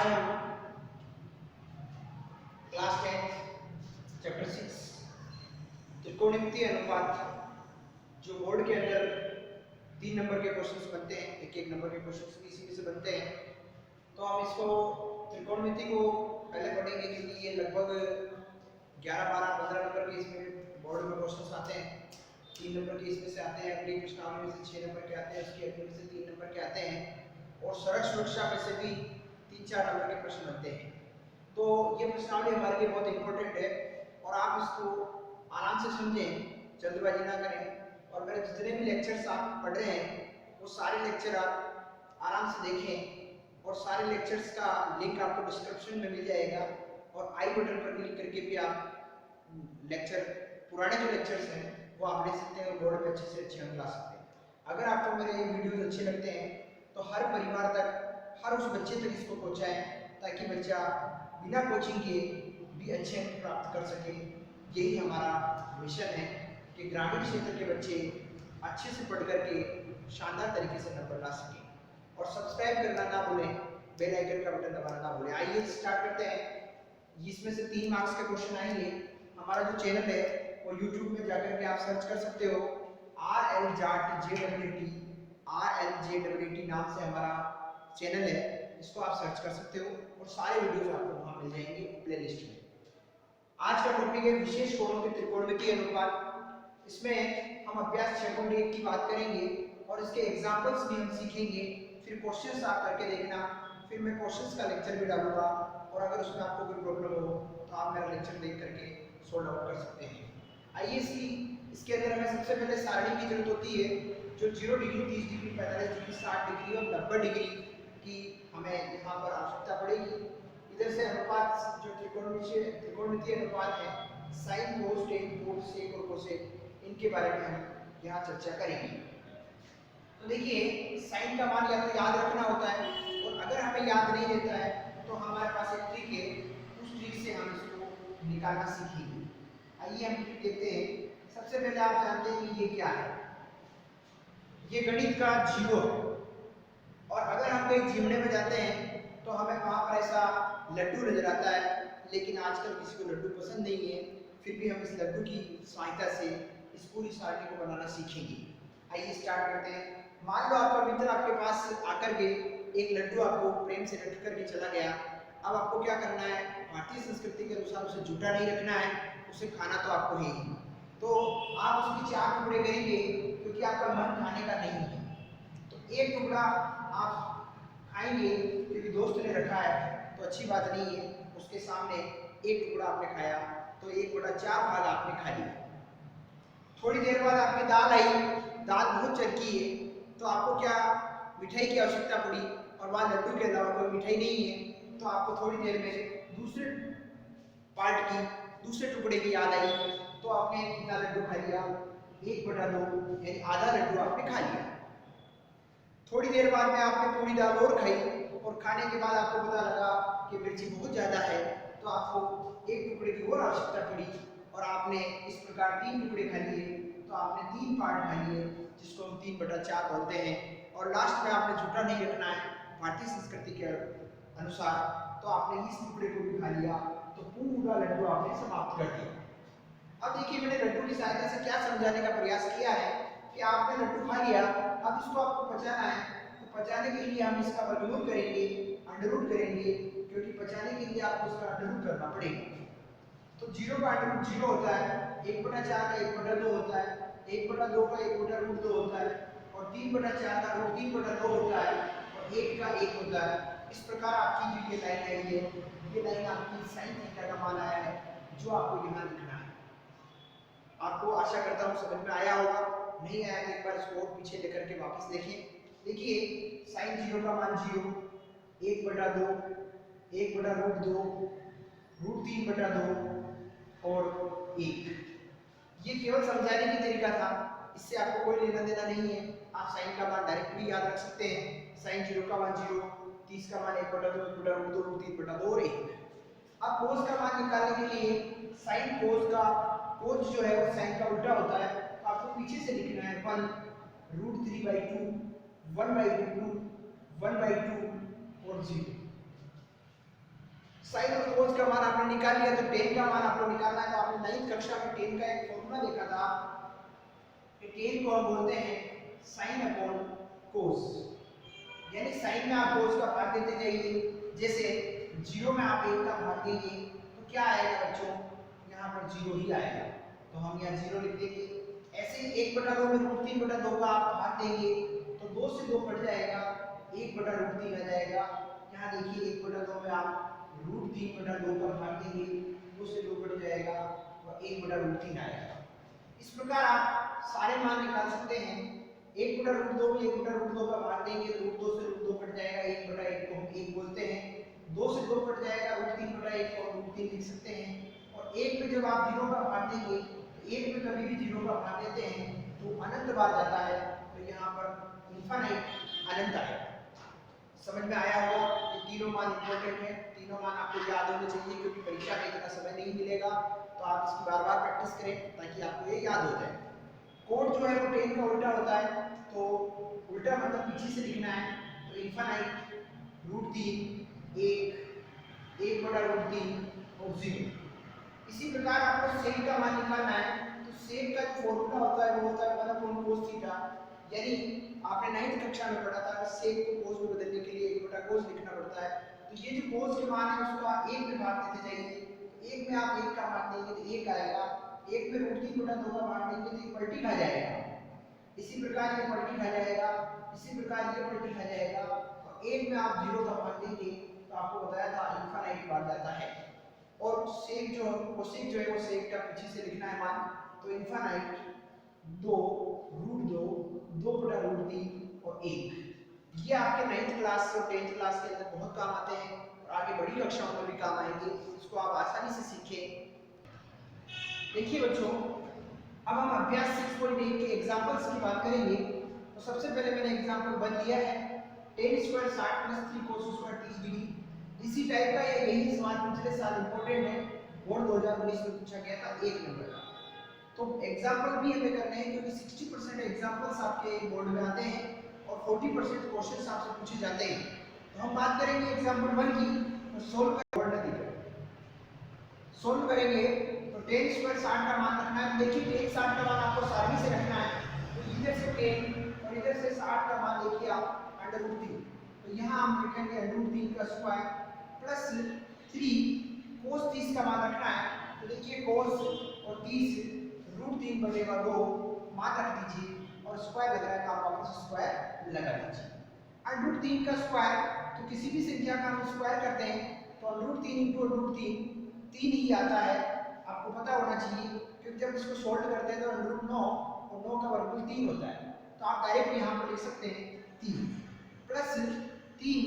आज हम class 10 chapter 6 त्रिकोणमितीय अनुपात जो बोर्ड के अंदर 3 नंबर के क्वेश्चंस बनते हैं, एक नंबर के क्वेश्चंस भी इसी में से बनते हैं। तो हम इसको त्रिकोणमिति को पहले पढ़ेंगे क्योंकि ये लगभग 11, 12, 15 नंबर के इसमें बोर्ड में क्वेश्चंस आते हैं। 3 नंबर के इसमें से आते हैं, अगली प्रश्नावली में से 6 नंबर के आते हैं, उसकी अगली में से 3 नंबर के आते हैं और सड़क सुरक्षा में से भी 3-4 नंबर के प्रश्न बनते हैं। तो ये प्रश्नावली हमारे लिए बहुत इंपॉर्टेंट है और आप इसको आराम से समझें, जल्दबाजी ना करें और मेरे जितने भी लेक्चर्स आप पढ़ रहे हैं वो सारे लेक्चर आप आराम से देखें और सारे लेक्चर्स का लिंक आपको डिस्क्रिप्शन में मिल जाएगा और आई बटन पर क्लिक करके भी आप लेक्चर पुराने जो लेक्चर्स हैं वो आप ले सकते हैं और बोर्ड पे अच्छे से अच्छे हम ला सकते हैं। अगर आपको मेरे ये वीडियोस अच्छे लगते हैं तो हर परिवार तक, हर उस बच्चे तक इसको पहुंचाएं ताकि बच्चा बिना कोचिंग के भी अच्छे अंक प्राप्त कर सके। यही हमारा मिशन है कि ग्रामीण क्षेत्र के बच्चे अच्छे से पढ़ करके शानदार तरीके से नंबर ला सकें। और सब्सक्राइब करना ना भूलें, बेल आइकन का बटन दबाना ना भूलें। आइए स्टार्ट करते हैं। इसमें से 3 मार्क्स के क्वेश्चन आएंगे। हमारा जो चैनल है वो यूट्यूब में जाकर के आप सर्च कर सकते हो, RLJAAT नाम से हमारा चैनल है, इसको आप सर्च कर सकते हो और सारे वीडियोस आपको वहां मिल जाएंगे प्लेलिस्ट में। आज का टॉपिक है विशेष कोणों के त्रिकोणमितीय अनुपात। इसमें हम अभ्यास 6.1 की बात करेंगे और इसके एग्जांपल्स भी हम सीखेंगे। फिर क्वेश्चंस आप करके देखना, फिर मैं क्वेश्चंस का लेक्चर भी डालूंगा और अगर उसमें आपको कोई प्रॉब्लम हो तो आप मेरा लेक्चर देख करके सॉल्व आउट कर सकते हैं। आइए इसके अंदर हमें सबसे पहले सारणी की जरूरत होती है जो 0 डिग्री, 30 डिग्री, 45 डिग्री, 60 डिग्री और 90 डिग्री की हमें यहाँ पर आवश्यकता पड़ेगी। इधर से अनुपात जो त्रिकोणमितीय अनुपात है, साइन, कोस, टेन, कोट, सेक और कोसेक, इनके बारे में हम यहाँ चर्चा करेंगे। तो देखिए, साइन का मान या तो याद रखना होता है और अगर हमें याद नहीं रहता है तो हमारे पास एक ट्रिक है, उस ट्रिक से हम इसको निकालना सीखेंगे। आइए हम ट्रिक देखते हैं। सबसे पहले आप जानते हैं कि ये क्या है, ये गणित का जीरो है और अगर हम कहीं घूमने में जाते हैं तो हमें वहां पर ऐसा लड्डू नजर आता है, लेकिन आजकल किसी को लड्डू पसंद नहीं है, फिर भी हम इस लड्डू की सहायता से इस पूरी सारणी को बनाना सीखेंगे। आइए स्टार्ट करते हैं। मान लो आपका मित्र आपके पास आकर के एक लड्डू आपको प्रेम से रख करके चला गया। अब आपको क्या करना है, भारतीय संस्कृति के अनुसार उसे झूठा नहीं रखना है, उसे खाना तो आपको है ही। तो आप उसकी 4 टुकड़े करेंगे क्योंकि आपका मन खाने का नहीं है। तो एक टुकड़ा आप खाएंगे क्योंकि दोस्त ने रखा है तो अच्छी बात नहीं है, उसके सामने एक टुकड़ा आपने खाया तो 1/4 भाग आपने खा लिया। थोड़ी देर बाद आपकी दाल आई, दाल बहुत चरकी है तो आपको क्या मिठाई की आवश्यकता पड़ी और वहाँ लड्डू के अलावा कोई मिठाई नहीं है, तो आपको थोड़ी देर में दूसरे पार्ट की, दूसरे टुकड़े की याद आई तो आपने कितना लड्डू खा लिया, 1/2 यानी आधा लड्डू आपने खा लिया। थोड़ी देर बाद में आपने पूरी दाल और खाई और खाने के बाद आपको पता लगा कि मिर्ची बहुत ज़्यादा है तो आपको एक टुकड़े की और आवश्यकता पड़ी और आपने इस प्रकार 3 टुकड़े खा लिए, तो आपने 3 पार्ट खा लिए जिसको हम 3/4 बोलते हैं। और लास्ट में आपने झूठा नहीं रखना है भारतीय संस्कृति के अनुसार, तो आपने इस टुकड़े को भी खा लिया, तो पूरा लड्डू आपने समाप्त कर दिया। अब देखिए, मैंने लड्डू की सहायता से क्या समझाने का प्रयास किया है कि आपने लड्डू खा लिया, अब इसको आपको पचाना है। तो पचाने के लिए हम इसका वर्गमूल करेंगे, अंडररूट करेंगे, क्योंकि पचाने के लिए आपको इसका अंडररूट करना पड़ेगा। तो 0 का अंडररूट 0 होता है, 1/4 का 1/2 होता है, 1/2 का 1/√2 होता है और 3/4 का रूट 3/2 होता है और 1 का 1 होता है। इस प्रकार आपकी जो ये लाइन आई है, ये लाइन आपकी साइन थीटा का मान आया है जो आपको यहाँ लिखना है। आपको आशा करता हूँ समझ में आया होगा, नहीं आया तो एक बार इसको और पीछे लेकर के वापस देखें। देखिए, साइन 0 का मान 0, 1/2, 1/√2, रूट 3/2 और 1। ये केवल समझाने की तरीका था, इससे आपको कोई लेना देना नहीं है। आप साइन का मान डायरेक्ट भी याद रख सकते हैं। साइन 0 का मान 0, 30 का मान 1/2, 1/√2, रूट 3/2 और 1। अब कोस का मान निकालने के लिए साइन कोस का, कोस जो है वो साइन का उल्टा होता है, तो आपको पीछे से लिखना है 1 √3/2, 1/2, 1/2 और 0। साइन और कोस का मान आपने निकाल लिया, तो टेन का मान आपको निकालना है। तो आपने 9th कक्षा में टेन का एक फॉर्मूला देखा था कि टेन को हम बोलते हैं साइन अपॉन कोस, यानी साइन में आप कोस का भाग देते जाइए। जैसे 0 में आप 1 का भाग देंगे तो क्या आएगा बच्चों, यहाँ पर 0 ही आएगा, तो हम यहाँ 0 लिख देंगे। ऐसे ही 1/2 में √3/2 का आप भाग देंगे तो 2 से 2 कट जाएगा, 1/√3 आ जाएगा। यहाँ देखिए 1/2 में आप √3/2 का भाग देंगे, 2 से 2 कट जाएगा और 1/√3 आएगा। इस प्रकार आप सारे मान निकाल सकते हैं। 1/√2 में 1/√2 का भाग देंगे तो √2 से √2 कट जाएगा, 1/1 को हम 1 बोलते हैं। 2 से 2 कट जाएगा, √3/1 को हम √3 लिख सकते हैं। और 1 में जब आप 0 का भाग देंगे, तो 1 में कभी भी 0 का भाग देते हैं तो अनंत बार जाता है, तो यहाँ पर इनफाइनाइट अनंत आएगा। समझ में आया होगा कि तीनों मान इंपॉर्टेंट है, तीनों मान आपको याद होने चाहिए, क्योंकि परीक्षा में इतना समय नहीं मिलेगा, तो आप इसकी बार-बार प्रैक्टिस करें ताकि आपको ये याद हो जाए। कोड जो है वो 10 का उल्टा होता है, तो उल्टा मतलब पीछे से लिखना है, तो इनफाइनाइट √3 1 1/√3 और 0। इसी प्रकार आपको सेक का मान निकालना है, तो सेक का जो फॉर्मूला होता है वो होता है 1 cos थीटा, यानी आपने 9th कक्षा में पढ़ा था कि सेक को कोस में बदलने के लिए 1/cos लिखना पड़ता है। तो ये जो कोस के मान है उसको आप 1 में भाग देते जाइए, 1 में आप 1 का भाग देंगे तो 1 आएगा, 1 में √3/2 का भाग देंगे तो ये पलटी खा जाएगा, इसी प्रकार ये पलटी खा जाएगा, इसी प्रकार ये पलटी खा जाएगा। और 1 में आप 0 का भाग देंगे तो आपको बताया था इनफाइनाइट बार जाता है। और सेक जो कोसेक जो है वो सेक का पीछे से लिखना है मान, तो इनफाइनाइट 2 √2 2/√3 और 1। ये आपके 9th क्लास और 10th क्लास के अंदर बहुत काम आते हैं और आगे बड़ी कक्षाओं में भी काम आएंगे, इसको आप आसानी से सीखें। देखिए बच्चों, अब हम अभ्यास 6.8 के एग्जांपल्स की बात करेंगे। तो सबसे पहले मैंने एग्जांपल 1 लिया है, tan square 60 + 3 cos square 30 degree. इसी टाइप का या यही सवाल पिछले साल इंपॉर्टेंट है, बोर्ड 2019 में पूछा गया था 1 नंबर का। तो एग्जांपल भी हमें करने हैं क्योंकि 60% एग्जांपल्स आपके बोर्ड में आते हैं और 40% क्वेश्चंस आपसे पूछे जाते हैं। तो हम बात करेंगे एग्जांपल 1 की, तो सोल्व करेंगे। तो tan स्क्वायर 60 का मान रखना है। देखिए tan 60 का मान आपको सारणी से रखना है, तो इधर से tan और इधर से 60 का मान देखिए आप √3, तो यहाँ हम लिखेंगे √3 का स्क्वायर प्लस 3 cos 30 का मान रखना है। तो देखिए cos और 30 √3/2 मान रख दीजिए और स्क्वायर लग रहा है तो आप वापस स्क्वायर लगा दीजिए। √3 का स्क्वायर, तो किसी भी संख्या का हम स्क्वायर करते हैं तो √3 × √3 3 ही आता है, आपको पता होना चाहिए, क्योंकि जब इसको सोल्व करते हैं तो √9 और 9 का वर्गमूल 3 होता है, तो आप डायरेक्ट यहाँ पर लिख सकते हैं 3 प्लस 3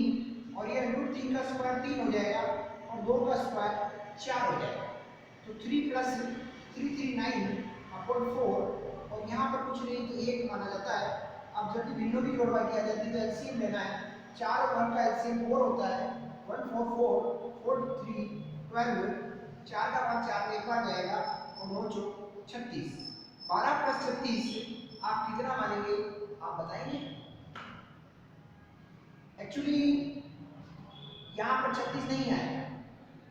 और ये √3 का स्क्वायर 3 हो जाएगा और 2 का स्क्वायर 4 हो जाएगा, तो 3 + 3 3 9/4 और यहाँ पर कुछ नहीं तो 1 माना जाता है। अब जब भी भिन्नों की जोड़वा किया जाती है तो एलसीएम लेना है, 4 और 1 का एलसीएम 4 होता है, 1 4 4 4 3 12, 4 का मान 4 में एक बार जाएगा और 9 चौक 36, 12 + 36 आप कितना मानेंगे आप बताएंगे। एक्चुअली यहाँ पर 36 नहीं आएगा,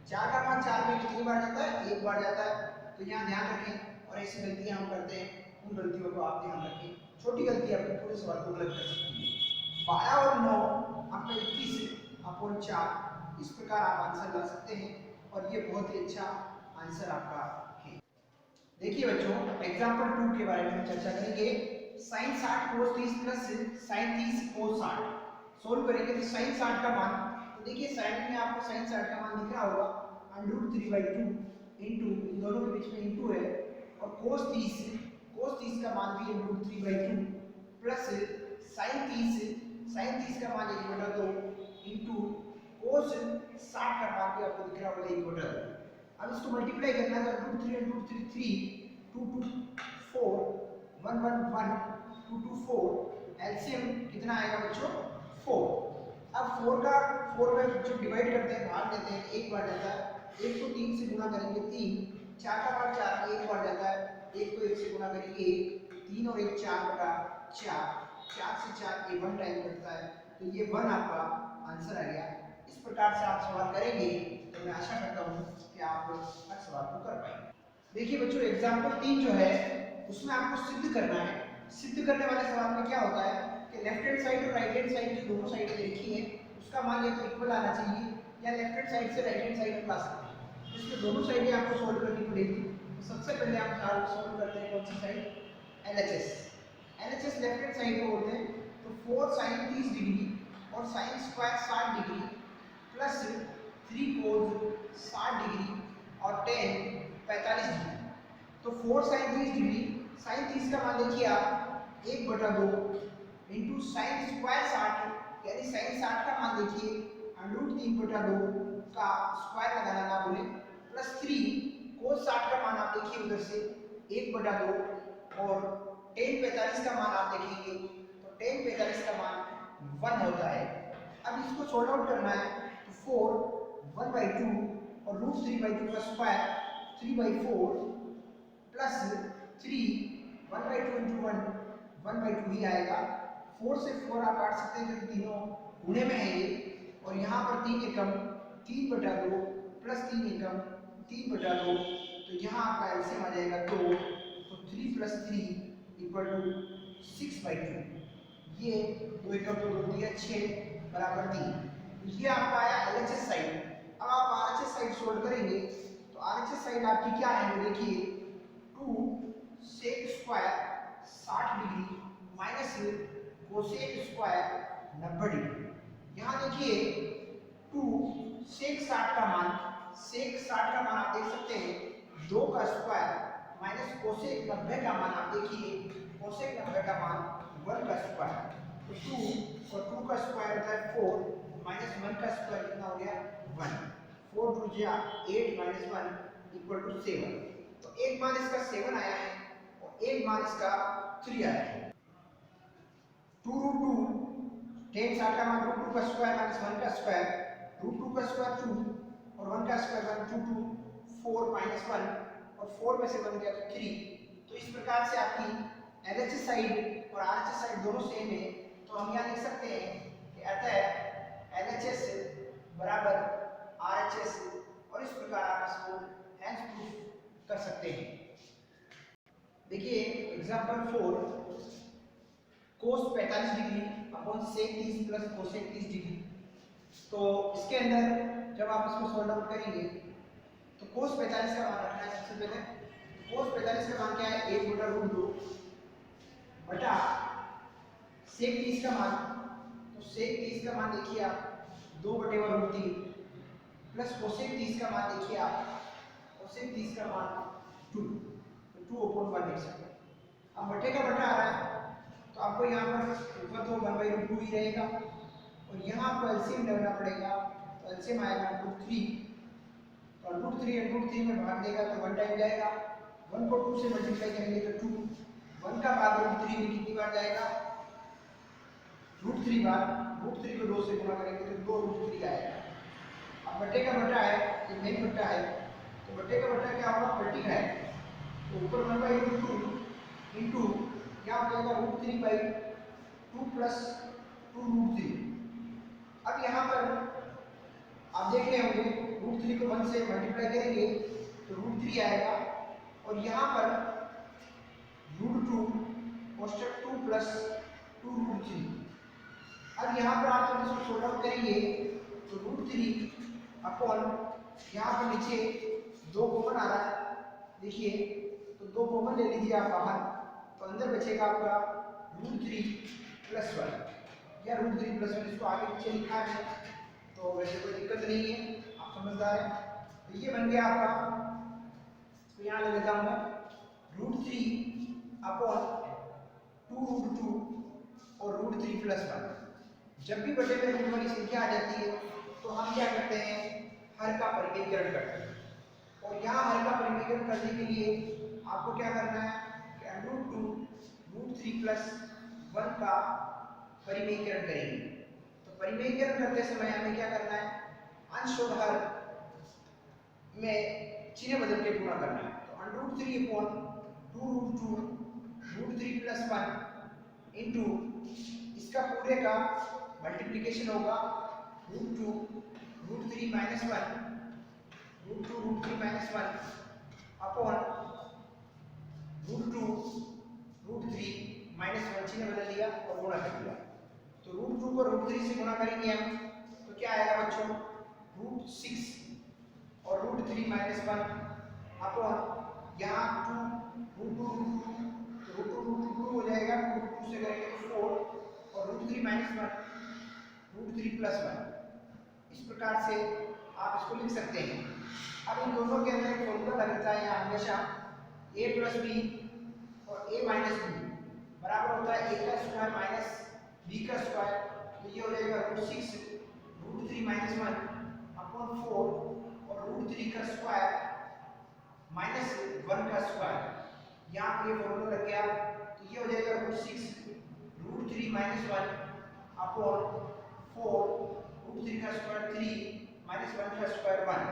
4 का मान 4 में कितनी बार जाता है, एक बार जाता है, तो यहाँ ध्यान रखें। और ऐसी गलतियाँ हम करते हैं, उन गलतियों को आप ध्यान रखें, छोटी गलती आपके पूरे सवाल को गलत कर सकती है। 12 और 9 आपका 21/4, इस प्रकार आप आंसर ला सकते हैं और ये बहुत ही अच्छा आंसर आपका है। देखिए बच्चों, एग्जांपल 2 के बारे में हम चर्चा करेंगे। sin 60 cos 30 plus sin 30 cos 60 solve करेंगे तो sin 60 का मान, तो देखिए साइन में आपको sin 60 का मान दिख रहा होगा √3/2 इनटू, इन दोनों के बीच में इनटू है, और cos 30 का मान भी √3/2 प्लस sin 30 का मान 1/2 इनटू cos 60 का मान भी आपको दिख रहा होगा 1/2। अब इसको मल्टीप्लाई करना है तो √3 × 3 2 2 4 1 1 1 2 2 4 एलसीएम कितना आएगा बच्चों 4। अब 4 में जो डिवाइड करते हैं भाग देते हैं एक बार जाता है, 1 को 3 से गुणा करेंगे 3, 4 का भाग 4 में एक बार जाता है, 1 को 1 से गुणा करेंगे 1, 3 और 1 4/4, 4 से 4 ये 1 टाइम कटता है, तो ये 1 आपका आंसर आ गया। इस प्रकार से आप सवाल करेंगे तो मैं आशा करता हूँ कि आप हर सवाल को कर पाएंगे। देखिए बच्चों, एग्जाम्पल 3 जो है उसमें आपको सिद्ध करना है। सिद्ध करने वाले सवाल में क्या होता है कि लेफ्ट हैंड साइड और राइट हैंड साइड जो दोनों साइड लिखी है उसका मान या तो इक्वल आना चाहिए या लेफ्ट हैंड साइड से राइट हैंड साइड ला सकते हैं। इसमें दोनों साइडें आपको सॉल्व करनी पड़ेगी। तो सबसे पहले आप सॉल्व करते हैं कौन सी side, LHS. LHS left hand side को बोलते हैं। तो 4 sin 30 डिग्री और sin square 60 degree plus 3 cos 60 degree और 10 45 डिग्री। तो 4 sin 30 डिग्री, sin 30 का मान देखिए आप 1/2 इंटू साइन स्क्वायर 60 यानी sin 60 का मान देखिए √3/2 का स्क्वायर लगाना ना भूलें, प्लस 3 cos 60 का मान आप देखिए उधर से 1/2 और tan 45 का मान आप देखेंगे तो tan 45 का मान 1 होता है। अब इसको सॉल्व आउट करना है तो 4 1/2 और √3/2 का स्क्वायर 3/4 प्लस 3 1/2 इंटू 1/2 ही आएगा। 4 से 4 आप काट सकते हैं क्योंकि तीनों गुणे में है ये, और यहाँ पर 3 एकम 3/2 प्लस 3 एकम 3/2, तो यहाँ आपका एलसीएम आ जाएगा 2। तो 3 प्लस 3 इक्वल टू 6/2। ये 2 एकम 2 2 दिया 6 बराबर 3। ये आपका आया एलएचएस साइड। अब आप आरएचएस साइड सोल्व करेंगे तो आरएचएस साइड आपकी क्या है वो देखिए, 2 sec square 60 degree minus cosec square 90 degree. यहाँ देखिए 2 sec 60 का मान, sec 60 का मान आप देख सकते हैं 2 का स्क्वायर माइनस कोसेक 90 का मान आप देखिए कोसेक 90 का मान 1 का स्क्वायर। तो 2 और 2 का स्क्वायर होता है 4 माइनस 1 का स्क्वायर कितना हो गया 1। 4 2 जा 8 माइनस 1 इक्वल टू 7। तो एक मान इसका 7 आया है और एक मान इसका 3 आया है। 2√2 tan 60 का मान √2 का स्क्वायर माइनस 1 का स्क्वायर, √2 का स्क्वायर 2 और 1 का स्क्वायर 1 2 2 4 माइनस 1 और 4 में से बन गया तो 3। तो इस प्रकार से आपकी एलएचएस साइड और आरएचएस साइड दोनों सेम है। तो हम यहाँ लिख सकते हैं कि अतः एलएचएस बराबर आरएचएस, और इस प्रकार आप इसको हैंस प्रूफ कर सकते हैं। देखिए example 4, cos 45 degree upon sec 30 plus cosec 30 degree. तो इसके अंदर जब आप इसको सॉल्व आउट करेंगे तो cos 45 का मान रखना है सबसे पहले। cos 45 का मान क्या है 1/√2 बटा sec 30 का मान, तो sec 30 का मान देखिए आप 2/√3 प्लस cosec 30 का मान देखिए आप cosec 30 का मान 2, तो 2/1 लिख सकते हैं। अब बटे का बटा आ रहा है तो आपको यहाँ पर ऊपर तो 1/√2 ही रहेगा और यहाँ आपको एलसीएम लेना पड़ेगा। तो एलसीएम आएगा √3, तो √3 √3 में भाग देगा तो 1 टाइम जाएगा, 1 को 2 से मल्टीप्लाई करेंगे तो 2, 1 का भाग √3 में कितनी बार जाएगा √3 बार, √3 को 2 से गुणा करेंगे तो 2√3 आएगा। अब बटे का बटा है, ये मेन बटा है, तो बटे का बटा क्या होगा मल्टीप्लाई, तो ऊपर 1/√2 इंटू क्या हो जाएगा √3/2 प्लस 2√3। अब यहाँ पर आप देख रहे होंगे √3 को 1 से मल्टीप्लाई करेंगे तो √3 आएगा और यहाँ पर √2 कोष्टक 2 प्लस 2√3। अब यहाँ पर आप जब इसको सॉल्व आउट करेंगे तो √3 अपॉन यहाँ पर नीचे 2 कॉमन आ रहा है देखिए, तो 2 कॉमन ले लीजिए आप बाहर, तो अंदर बचेगा आपका √3 प्लस 1 या √3 प्लस 1, इसको आगे नीचे लिखा है तो वैसे कोई दिक्कत नहीं है, आप समझदार हैं। तो ये बन गया आपका, तो यहाँ ले लेता हूँ मैं √3 अपॉन 2√2 और √3 प्लस 1। जब भी बटे में रूट वाली संख्या आ जाती है तो हम क्या करते हैं हर का परिमेयकरण करते हैं, और यहाँ हर का परिमेयकरण करने के लिए आपको क्या करना है √2 √3 प्लस 1 का परिमेयकरण करेंगे। तो परिमेयकरण करते समय हमें क्या करना है अंश और हर में चिन्ह बदल के गुणा करना है। तो √3 अपॉन 2√2 √3 प्लस 1 इंटू इसका पूरे का मल्टीप्लिकेशन होगा √2 √3 minus 1 root 2 root 3 minus 1 upon root 2 root 3 minus 1 चिन्ह बदल दिया और गुणा कर दिया। तो रूट 2 को रूट 3 से गुणा करेंगे हम तो क्या आएगा बच्चों, रूट 6 और रूट 3 माइनस 1 अपॉन यहाँ 2 रूट 2 हो जाएगा, रूट 2 से करेंगे तो 4 और रूट 3 माइनस 1 रूट 3 प्लस 1। इस प्रकार से आप इसको लिख सकते हैं। अब इन दोनों के अंदर एक फॉर्मूला लगता है यहाँ हमेशा, a प्लस बी और a माइनस बी बराबर होता है a का स्क्वायर माइनस b का स्क्वायर। तो ये हो जाएगा रूट 6 रूट 3 माइनस 1 अपॉन 4 और रूट 3 का स्क्वायर माइनस 1 का स्क्वायर। यहाँ पे फॉर्मूला लग गया तो ये हो जाएगा root 6 root 3 minus 1 upon 4 root 3 का स्क्वायर 3 माइनस 1 का स्क्वायर 1।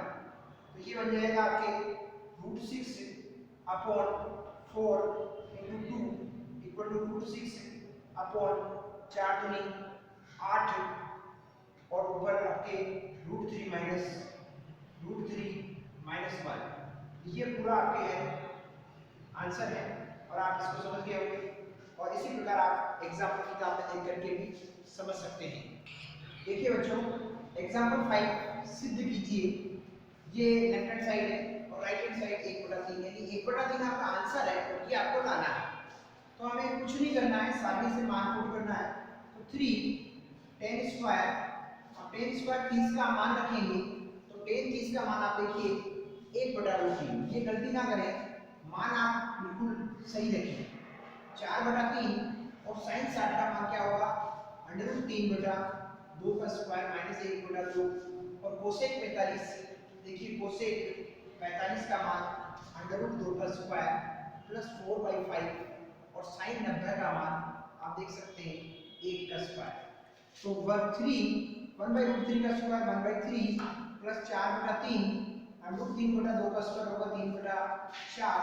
तो ये बन जाएगा आपके root 6 upon 4 into 2 equal to root 6 upon 4 दूनी 8 और ऊपर आपके रूट 3 माइनस 1। ये पूरा आपके आंसर है और आप इसको समझ गए होंगे और इसी प्रकार आप एग्जाम्पल किताब में देख करके भी समझ सकते हैं। देखिए बच्चों, एग्जाम्पल 5 सिद्ध कीजिए। ये लेफ्ट हैंड साइड है और राइट हैंड साइड 1/3 यानी 1/3 आपका आंसर है और ये आपको लाना है। तो हमें कुछ नहीं करना है, सामने से मान पुट करना है। तो 3 10 स्क्वायर, अब 10 स्क्वायर 30 का मान रखेंगे तो 10 30 का मान आप देखिए 1/3। ये गलती ना करें, मान आप बिल्कुल सही रखिए। 4/3 और sin 60 का मान क्या होगा, √3/2 का स्क्वायर माइनस 1/2 और कोसेक 45। देखिए कोसेक 45 का मान √2 का स्क्वायर प्लस 4/5 और sin 90 का मान आप देख सकते हैं 1 का स्क्वायर। तो 1/√3 का स्क्वायर 1/3 प्लस 4/3 √3/2 का स्क्वायर होगा 3/4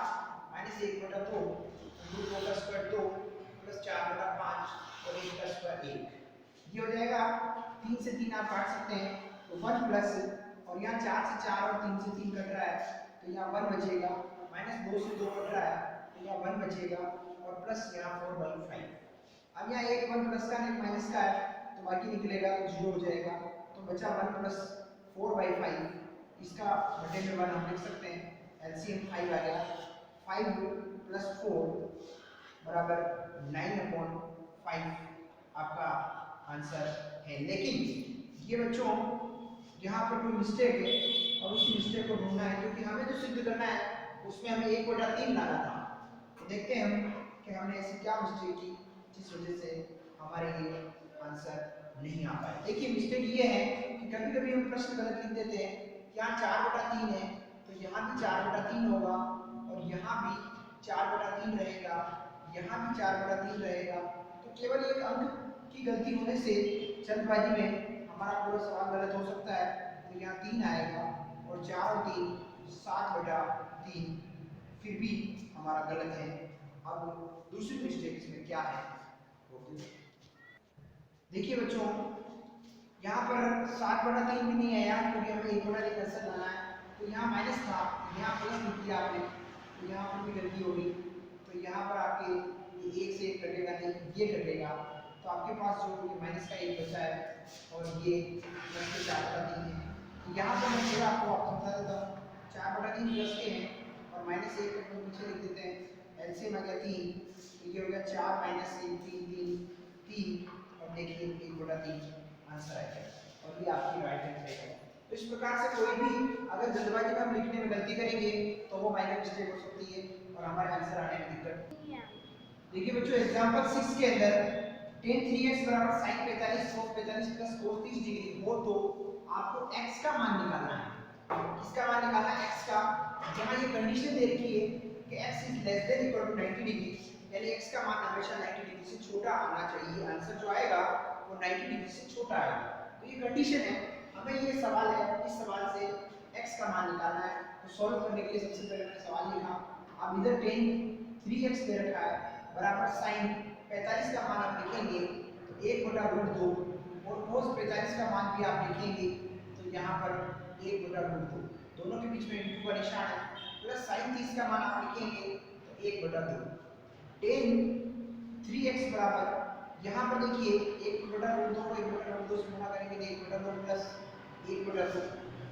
माइनस 1/2 √2 का स्क्वायर 2 प्लस 4/5 और 1 का स्क्वायर 1। ये हो जाएगा 3 से 3 आप काट सकते हैं तो 1 प्लस और यहाँ 4 से 4 और 3 से 3 कट रहा है तो यहाँ 1 बचेगा, माइनस 2 से 2 कट रहा है तो यहाँ 1 बचेगा और प्लस यहाँ 4/5। अब यहाँ एक 1 प्लस का एक माइनस का है तो बाकी निकलेगा तो 0 हो जाएगा। तो बचा 1 प्लस 4/5, इसका बटे में 1 हम लिख सकते हैं, एलसीएम 5 आ गया। 5 प्लस 4 बराबर 9/5 आपका आंसर है। लेकिन ये बच्चों यहाँ पर कोई मिस्टेक है और उसी मिस्टेक को ढूंढना है, क्योंकि हमें जो सिद्ध करना है उसमें हमें 1/3 लाना था। तो देखते हैं हम कि हमने ऐसी क्या मिस्टेक की जिस वजह से हमारे ये आंसर नहीं आ पाए। देखिए मिस्टेक ये है कि कभी कभी हम प्रश्न गलत लिख देते हैं। यहाँ 4/3 है तो यहाँ भी 4/3 होगा और यहाँ भी 4/3 रहेगा, यहाँ भी 4/3 रहेगा। तो केवल एक अंक की गलती होने से जल्दबाजी में हमारा पूरा सवाल गलत हो सकता है। तो यहाँ 3 आएगा और 4 और 3 7/3 फिर भी हमारा गलत है। अब दूसरी मिस्टेक इसमें क्या है देखिए बच्चों, यहाँ पर 7/3 भी नहीं आया क्योंकि हमें 1/3 आंसर लाना है। तो यहाँ माइनस था, यहाँ प्लस लिख दिया आपने, तो यहाँ पर भी गलती होगी। तो यहाँ पर आपके ये 1 से 1 कटेगा नहीं, ये कटेगा। तो आपके पास जो ये माइनस का 1 बचा है और ये प्लस के 4/3 है। तो यहाँ पर मैं थोड़ा आपको समझा देता हूँ। 4/3 प्लस के हैं और माइनस 1 को पीछे लिख देते हैं। एलसीएम आ गया 3, तो ये हो गया 4 माइनस 3 और देखिए 1/3 आंसर आएगा और ये आपकी राइट हैंड साइड है। तो इस प्रकार से कोई भी अगर जल्दबाजी में हम लिखने में गलती करेंगे तो वो माइनर मिस्टेक हो सकती है और हमारे आंसर आने में दिक्कत। देखिए बच्चों एग्जांपल 6 के अंदर tan 3x बराबर sin 45 cos 45 plus cos 30 degree हो तो आपको x का मान निकालना है। किसका मान निकालना है? x का। जहां ये कंडीशन दे रखी है कि x is less than equal to 90 degree, यानी x का मान हमेशा 90 डिग्री से छोटा आना चाहिए। आंसर जो आएगा वो 90 डिग्री से छोटा आएगा। तो ये कंडीशन है, हमें ये सवाल है, इस सवाल से x का मान निकालना है। तो सॉल्व करने के लिए सबसे पहले मैंने सवाल लिखा। अब इधर tan 3x दे रखा है बराबर sin 45 का मान आप लिखेंगे तो 1/√2 और cos 45 का मान भी आप लिखेंगे तो यहाँ पर 1/√2। दोनों के बीच में इंटू का निशान है, प्लस साइन 30 का मान आप लिखेंगे तो 1/2 टेन 3x बराबर, यहाँ पर देखिए 1/2 को 1/2 से गुणा करेंगे तो 1/2 प्लस 1/2,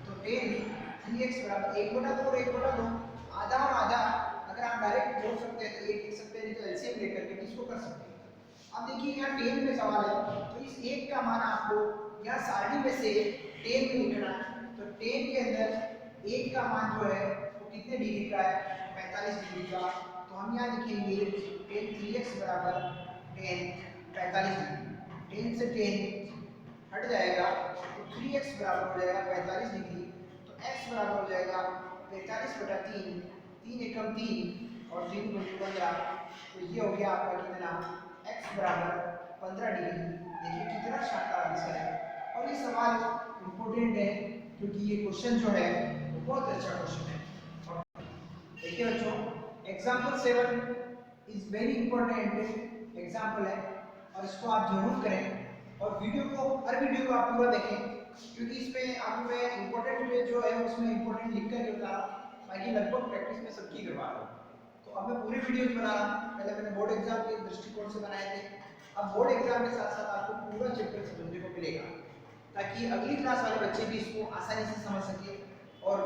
तो टेन 3x बराबर 1/2 और 1/2 आधा और आधा अगर आप डायरेक्ट जोड़ सकते हैं तो 1 लिख सकते हैं, नहीं तो एलसीएम लेकर के इसको कर सकते हैं। अब देखिए यहाँ टेन में सवाल है तो इस 1 का मान आपको यहाँ सारणी में से टेन में लिखना है, तो टेन के अंदर 1 का मान जो है वो कितने डिग्री का है, 45 डिग्री का, तो हम यहाँ लिखेंगे टेन 3x बराबर टेन 45 डिग्री, टेन से टेन हट जाएगा तो 3x बराबर हो जाएगा 45 डिग्री, तो x बराबर हो जाएगा 45/3, 3 एकम 3 और 3 गुणित 15, तो ये हो गया आपका कितना x बराबर 15 डिग्री। देखिए कितना शानदार आंसर है और ये सवाल इम्पोर्टेंट है क्योंकि ये क्वेश्चन जो है वो बहुत अच्छा क्वेश्चन है। देखिए बच्चों example 7 is very important example है और इसको आप जरूर करें और वीडियो को हर वीडियो को आप पूरा देखें क्योंकि इसमें आपको मैं इंपॉर्टेंट जो है उसमें इंपॉर्टेंट लिख कर बता रहा हूँ ताकि लगभग प्रैक्टिस में सबकी करवा रहा हूँ। तो अब मैं पूरी वीडियो बना रहा हूँ, पहले मैंने बोर्ड एग्जाम के दृष्टिकोण से बनाए थे, अब बोर्ड एग्जाम के साथ साथ आपको पूरा चैप्टर समझने को मिलेगा ताकि अगली क्लास वाले बच्चे भी इसको आसानी से समझ सके और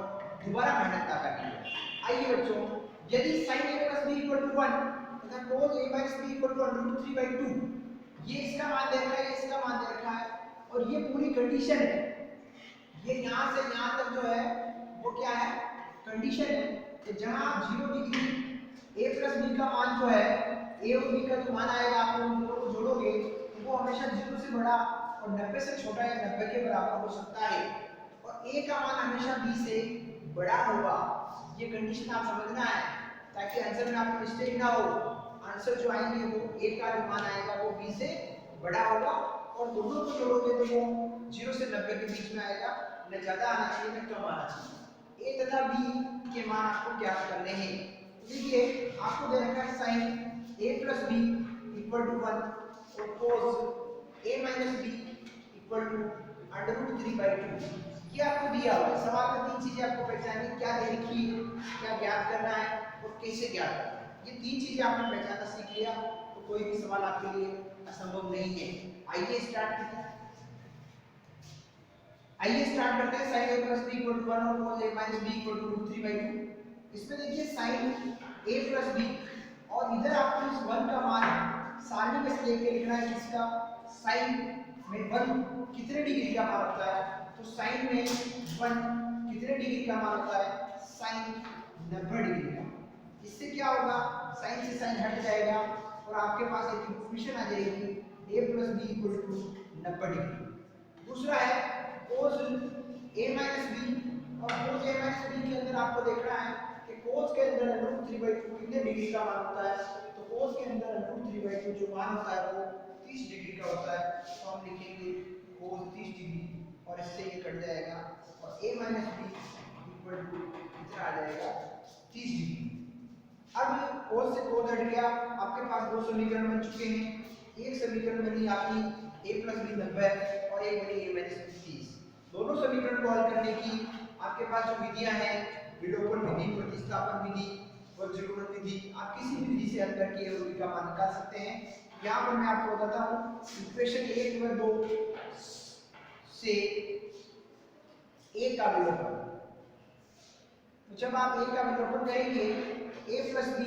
दोबारा मेहनत ना करनी पड़े। आइए बच्चों, यदि sin a plus b equal to 1 तथा cos a minus b equal to √3/2, ये इसका मान दे रखा है, ये इसका मान दे रखा है और ये पूरी कंडीशन है, ये यहाँ से यहाँ तक जो है वो क्या है, कंडीशन है कि जहाँ आप 0 डिग्री a plus b का मान जो है a और b का जो मान आएगा आप उन दोनों को जोड़ोगे तो वो हमेशा 0 से बड़ा और 90 से छोटा या 90 के बराबर हो सकता है और a का मान हमेशा b से बड़ा होगा। ये कंडीशन आप समझना है ताकि आंसर में आपको मिस्टेक ना हो, आंसर जो आएंगे वो a का जो मान आएगा वो b से बड़ा होगा और दोनों को जोड़ोगे तो वो 0 से 90 के बीच में आएगा, न ज्यादा आना चाहिए न कम आना चाहिए। a तथा b के मान आपको ज्ञात करने हैं। देखिए आपको दे रखा है sin a plus b equal to 1 और cos a minus b equal to √3/2, ये आपको दिया हुआ है। सवाल में तीन चीजें आपको पहचाननी, क्या दे रखी है, क्या ज्ञात करना है और कैसे ज्ञात करना है। ये तीन चीजें आपने पहचानना सीख लिया तो कोई भी सवाल आपके लिए असंभव नहीं है। आइए स्टार्ट करते हैं, sin a plus b equal to 1 और cos a minus b equal to √3/2। इसमें देखिए sin a plus b और इधर आपको इस 1 का मान सारणी में से लेके लिखना है, किसका, sin में 1 कितने डिग्री का मान होता है, तो sin में 1 कितने डिग्री का मान होता है, sin 90 डिग्री का। इससे क्या होगा, sin से sin हट जाएगा और आपके पास एक इक्वेशन आ जाएगी a plus b equal to 90 degree. दूसरा है cos a minus b और cos a minus b के अंदर आपको देखना है कि cos के अंदर √3/2 कितने डिग्री का मान होता है, तो cos के अंदर √3/2 जो मान होता है वो 30 डिग्री का होता है, तो हम लिखेंगे cos 30 डिग्री और इससे ये कट जाएगा और a minus b equal to कितना आ जाएगा 30 डिग्री। अब cos से cos हट गया, आपके पास दो समीकरण बन चुके हैं, एक समीकरण बनी आपकी a plus b 90 और एक बनी a minus b 30। दोनों समीकरण को हल करने की आपके पास जो विधियां हैं, विलोपन विधि, प्रतिस्थापन विधि, वज्रगुणन विधि, आप किसी भी विधि से हल करके a और b का मान निकाल सकते हैं। यहाँ पर मैं आपको बताता हूँ इक्वेशन 1 व 2 से a का विलोपन, तो जब आप a का विलोपन करेंगे a plus b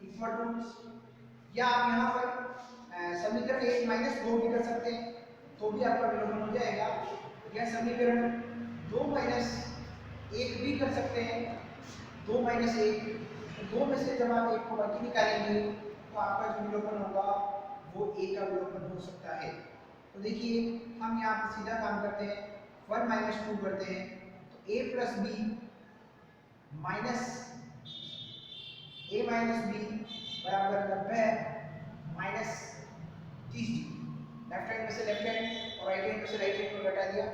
equal to, या आप यहाँ पर समीकरण 1 माइनस 2 भी कर सकते हैं तो भी आपका विलोपन हो जाएगा, या समीकरण 2 माइनस 1 भी कर सकते हैं, 2 माइनस 1, दो में से जब आप 1 को बाकी निकालेंगे तो आपका जो विलोपन होगा वो a का विलोपन हो सकता है। तो देखिए हम यहाँ पर सीधा काम करते हैं, 1 माइनस 2 करते हैं, तो a plus b minus a minus b बराबर 90 माइनस 30 डिग्री, लेफ्ट हैंड में से लेफ्ट हैंड और राइट हैंड में से राइट हैंड को घटा दिया।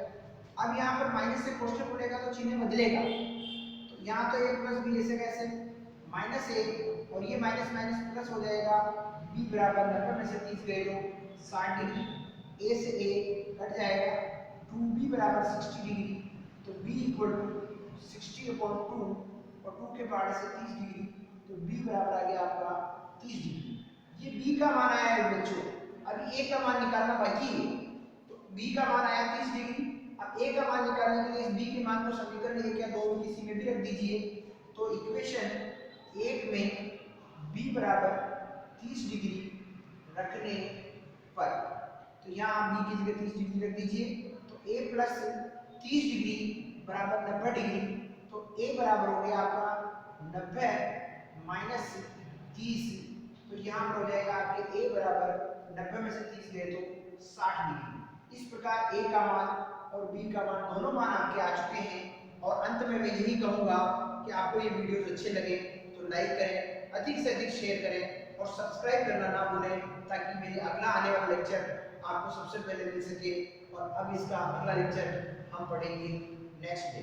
अब यहाँ पर माइनस से कोष्ठक उठेगा तो चिन्ह बदलेगा, तो यहाँ तो a plus b ऐसे कैसे माइनस a और ये माइनस माइनस प्लस हो जाएगा, b बराबर 90 में से 30 गए तो 60 डिग्री, a से a कट जाएगा, 2b बराबर 60 डिग्री, तो b इक्वल टू 60/2 और 2 के पार्ट से 30 डिग्री, तो b बराबर आ गया आपका 30 डिग्री। ये b का मान आया है बच्चों, अभी a का मान निकालना बाकी है। तो b का मान आया 30 डिग्री, अब a का मान निकालने के लिए इस b के मान को समीकरण 1 या 2 में किसी में भी रख दीजिए। तो इक्वेशन 1 में b बराबर 30 डिग्री रखने पर, तो यहाँ आप b की जगह 30 डिग्री रख दीजिए, तो a प्लस 30 डिग्री बराबर 90 डिग्री, तो a बराबर हो गया आपका 90 माइनस 30, तो यहाँ पर हो जाएगा आपके a बराबर 90 में से 30 गए तो 60 डिग्री। इस प्रकार a का मान और b का मान दोनों मान आपके आ चुके हैं। और अंत में मैं यही कहूँगा कि आपको ये वीडियोस अच्छे लगे तो लाइक करें, अधिक से अधिक शेयर करें और सब्सक्राइब करना ना भूलें, ताकि मेरे अगला आने वाला लेक्चर आपको सबसे पहले मिल सके। और अब इसका अगला लेक्चर हम पढ़ेंगे नेक्स्ट डे।